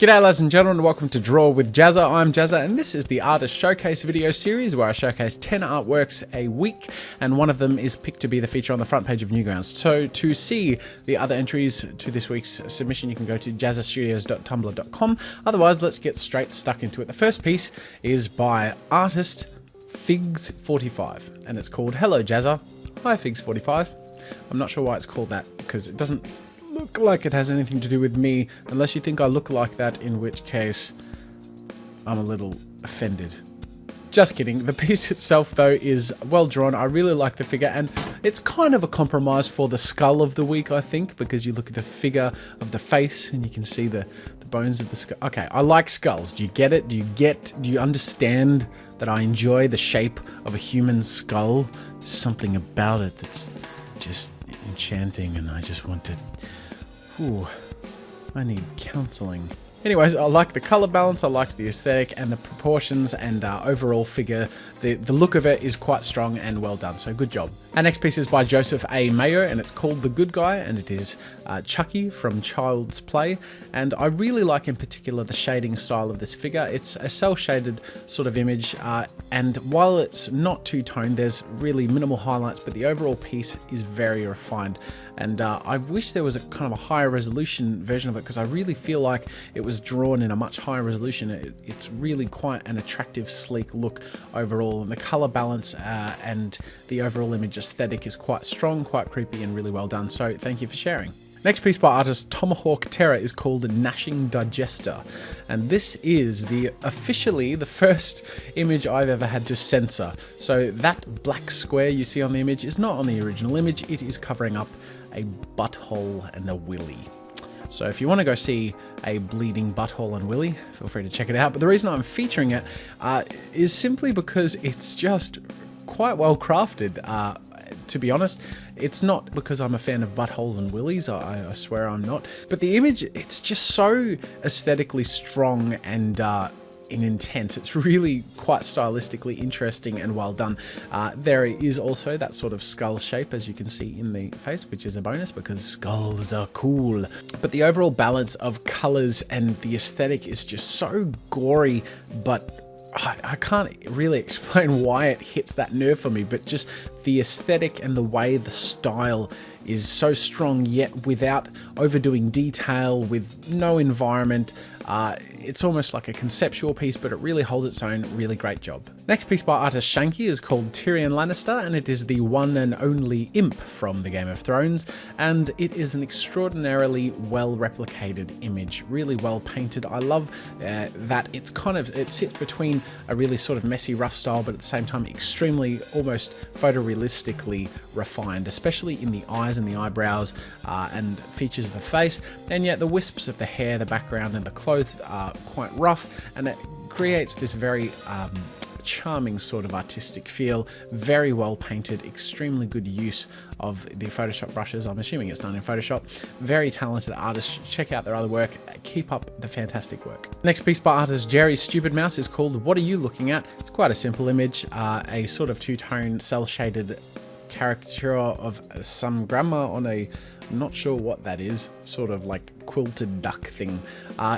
G'day ladies and gentlemen, welcome to Draw with Jazza. I'm Jazza and this is the Artist Showcase video series where I showcase 10 artworks a week and one of them is picked to be the feature on the front page of Newgrounds. So to see the other entries to this week's submission you can go to jazzastudios.tumblr.com. Otherwise let's get straight stuck into it. The first piece is by artist Figs45 and it's called Hello Jazza. Hi Figs45. I'm not sure why it's called that because it doesn't look like it has anything to do with me, unless you think I look like that, in which case I'm a little offended. Just kidding. The piece itself though is well drawn. I really like the figure and it's kind of a compromise for the skull of the week, I think, because you look at the figure of the face and you can see the bones of the skull. Okay, I like skulls. Do you get it? Do you understand that I enjoy the shape of a human skull? There's something about it that's just enchanting and I just want to... Ooh, I need counseling. Anyways, I like the color balance, I liked the aesthetic and the proportions and overall figure. The look of it is quite strong and well done, so good job. Our next piece is by Joseph A. Mayo and it's called The Good Guy and it is Chucky from Child's Play. And I really like in particular the shading style of this figure. It's a cel-shaded sort of image and while it's not two-toned, there's really minimal highlights, but the overall piece is very refined. And I wish there was a kind of a higher resolution version of it because I really feel like it was drawn in a much higher resolution. It's really quite an attractive, sleek look overall, and the color balance and the overall image aesthetic is quite strong, quite creepy, and really well done. So thank you for sharing. Next piece by artist Tomahawk Terror is called Gnashing Digester, and this is officially the first image I've ever had to censor. So that black square you see on the image is not on the original image, it is covering up a butthole and a willy. So if you want to go see a bleeding butthole and willy, feel free to check it out. But the reason I'm featuring it is simply because it's just quite well crafted. To be honest, it's not because I'm a fan of buttholes and willies, I swear I'm not. But the image, it's just so aesthetically strong and intense. It's really quite stylistically interesting and well done. There is also that sort of skull shape, as you can see in the face, which is a bonus because skulls are cool. But the overall balance of colors and the aesthetic is just so gory, but I can't really explain why it hits that nerve for me, but just the aesthetic and the way the style is so strong yet without overdoing detail, with no environment. It's almost like a conceptual piece, but it really holds its own. Really great job. Next piece by artist Shanky is called Tyrion Lannister, and it is the one and only imp from the Game of Thrones, and it is an extraordinarily well replicated image, really well painted. I love that it sits between a really sort of messy, rough style, but at the same time extremely, almost photorealistically refined, especially in the eyes and the eyebrows and features of the face, and yet the wisps of the hair, the background and the clothes are quite rough, and it creates this very charming sort of artistic feel. Very well painted, extremely good use of the Photoshop brushes. I'm assuming it's done in Photoshop. Very talented artist. Check out their other work. Keep up the fantastic work. Next piece by artist Jerry Stupid Mouse is called What Are You Looking At? It's quite a simple image, a sort of two-tone cel-shaded caricature of some grandma on a, I'm not sure what that is, sort of like quilted duck thing.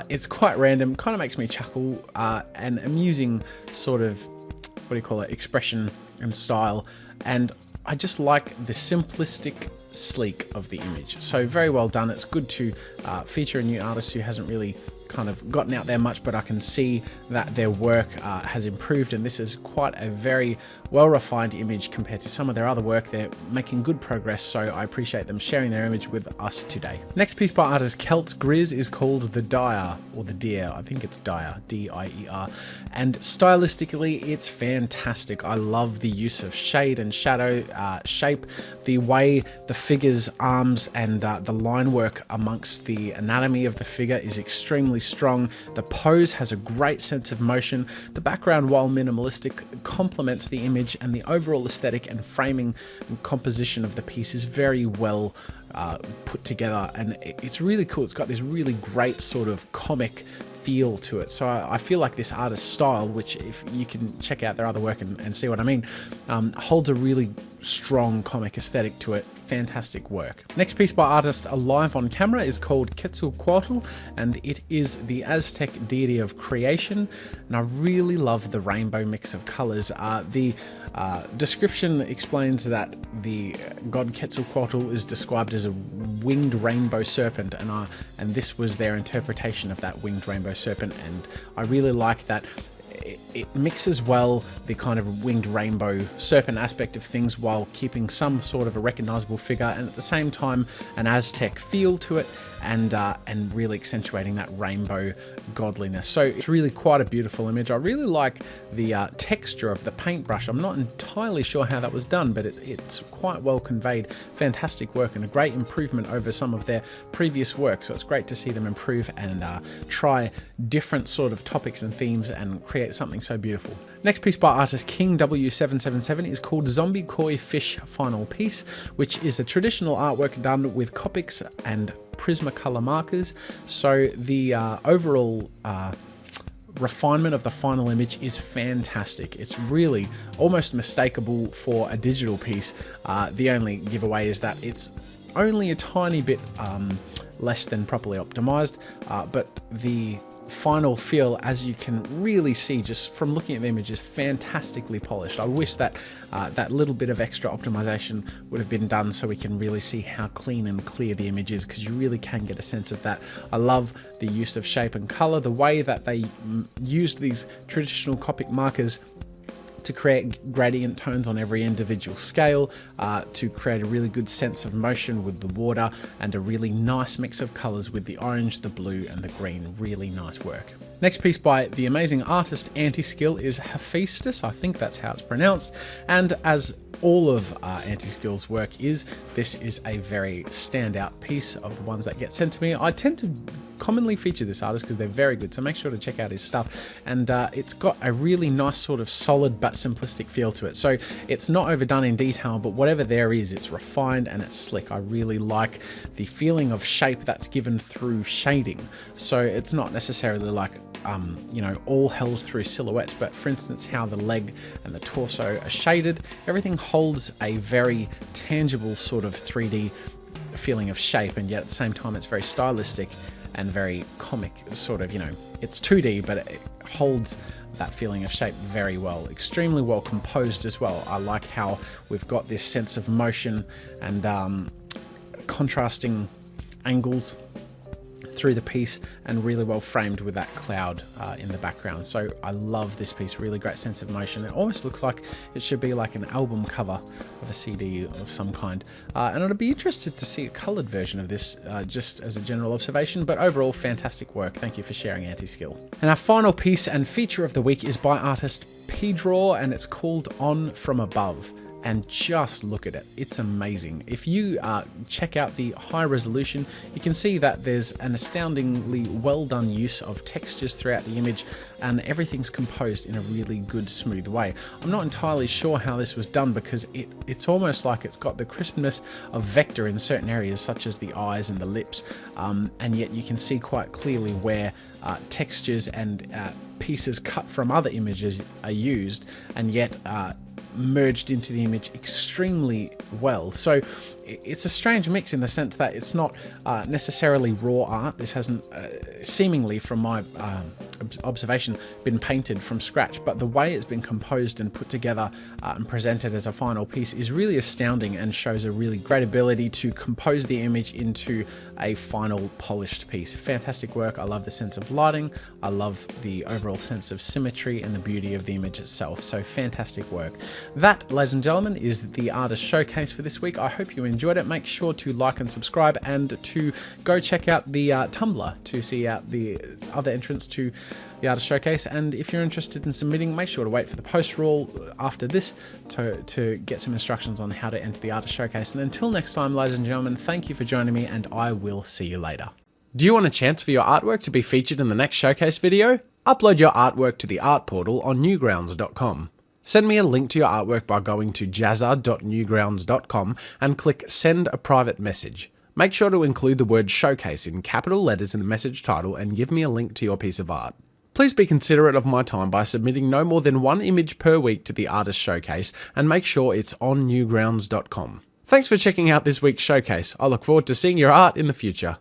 It's quite random, kind of makes me chuckle, and amusing sort of, what do you call it, expression and style. And I just like the simplistic sleek of the image. So very well done. It's good to feature a new artist who hasn't really kind of gotten out there much, but I can see that their work has improved, and this is quite a very well refined image compared to some of their other work. They're making good progress, so I appreciate them sharing their image with us today. Next piece by artist Celts Grizz is called The Dire, or The Deer, I think it's Dire, D-I-E-R, and stylistically it's fantastic. I love the use of shade and shadow, shape, the way the figure's arms and the line work amongst the anatomy of the figure is extremely strong. The pose has a great sense of motion. The background, while minimalistic, complements the image, and the overall aesthetic and framing and composition of the piece is very well put together, and it's really cool. It's got this really great sort of comic feel to it. So I feel like this artist's style, which if you can check out their other work and see what I mean, holds a really strong comic aesthetic to it. fantastic work. Next piece by artist alive on camera is called Quetzalcoatl, and it is the Aztec deity of creation, and I really love the rainbow mix of colors. The description explains that the god Quetzalcoatl is described as a winged rainbow serpent, and this was their interpretation of that winged rainbow serpent, and I really like that. It mixes well the kind of winged rainbow serpent aspect of things while keeping some sort of a recognizable figure, and at the same time an Aztec feel to it, and really accentuating that rainbow godliness. So it's really quite a beautiful image. I really like the texture of the paintbrush. I'm not entirely sure how that was done, but it's quite well conveyed. Fantastic work and a great improvement over some of their previous work. So it's great to see them improve and try different sort of topics and themes and create something so beautiful. Next piece by artist King W777 is called Zombie Koi Fish Final Piece, which is a traditional artwork done with Copics and Prismacolor markers. So the overall refinement of the final image is fantastic. It's really almost mistakable for a digital piece. The only giveaway is that it's only a tiny bit less than properly optimized, but the final feel, as you can really see just from looking at the image, is fantastically polished. I wish that that little bit of extra optimization would have been done so we can really see how clean and clear the image is, because you really can get a sense of that. I love the use of shape and color, the way that they used these traditional Copic markers to create gradient tones on every individual scale, to create a really good sense of motion with the water, and a really nice mix of colors with the orange, the blue, and the green. Really nice work. Next piece by the amazing artist Anti-Skill is Hephaestus. I think that's how it's pronounced. And as all of Anti-Skill's work is, this is a very standout piece of the ones that get sent to me. I tend to commonly feature this artist because they're very good, so make sure to check out his stuff. And it's got a really nice sort of solid but simplistic feel to it. So it's not overdone in detail, but whatever there is, it's refined and it's slick. I really like the feeling of shape that's given through shading. So it's not necessarily like you know, all held through silhouettes, but for instance how the leg and the torso are shaded, everything holds a very tangible sort of 3D feeling of shape, and yet at the same time it's very stylistic and very comic sort of, you know, it's 2D but it holds that feeling of shape very well. Extremely well composed as well. I like how we've got this sense of motion and contrasting angles through the piece, and really well framed with that cloud in the background. So I love this piece. Really great sense of motion. It almost looks like it should be like an album cover of a CD of some kind, and I'd be interested to see a colored version of this, just as a general observation. But overall, fantastic work. Thank you for sharing, Anti-Skill. And our final piece and feature of the week is by artist P-Draw, and it's called On From Above. And just look at it, it's amazing. If you check out the high resolution, you can see that there's an astoundingly well done use of textures throughout the image, and everything's composed in a really good, smooth way. I'm not entirely sure how this was done, because it's almost like it's got the crispness of vector in certain areas, such as the eyes and the lips, and yet you can see quite clearly where textures and pieces cut from other images are used, and yet merged into the image extremely well. So it's a strange mix in the sense that it's not necessarily raw art. This hasn't, seemingly from my observation, been painted from scratch, but the way it's been composed and put together and presented as a final piece is really astounding, and shows a really great ability to compose the image into a final polished piece. Fantastic work. I love the sense of lighting. I love the overall sense of symmetry and the beauty of the image itself. So fantastic work. That, ladies and gentlemen, is the artist showcase for this week. I hope you enjoyed it. Make sure to like and subscribe, and to go check out the Tumblr to see out the other entrance to the artist showcase. And if you're interested in submitting, make sure to wait for the post roll after this to get some instructions on how to enter the artist showcase. And until next time, ladies and gentlemen, thank you for joining me, and I will see you later. Do you want a chance for your artwork to be featured in the next showcase video? Upload your artwork to the art portal on newgrounds.com. Send me a link to your artwork by going to jazza.newgrounds.com and click Send a Private Message. Make sure to include the word showcase in capital letters in the message title and give me a link to your piece of art. Please be considerate of my time by submitting no more than one image per week to the artist showcase, and make sure it's on newgrounds.com. Thanks for checking out this week's showcase. I look forward to seeing your art in the future.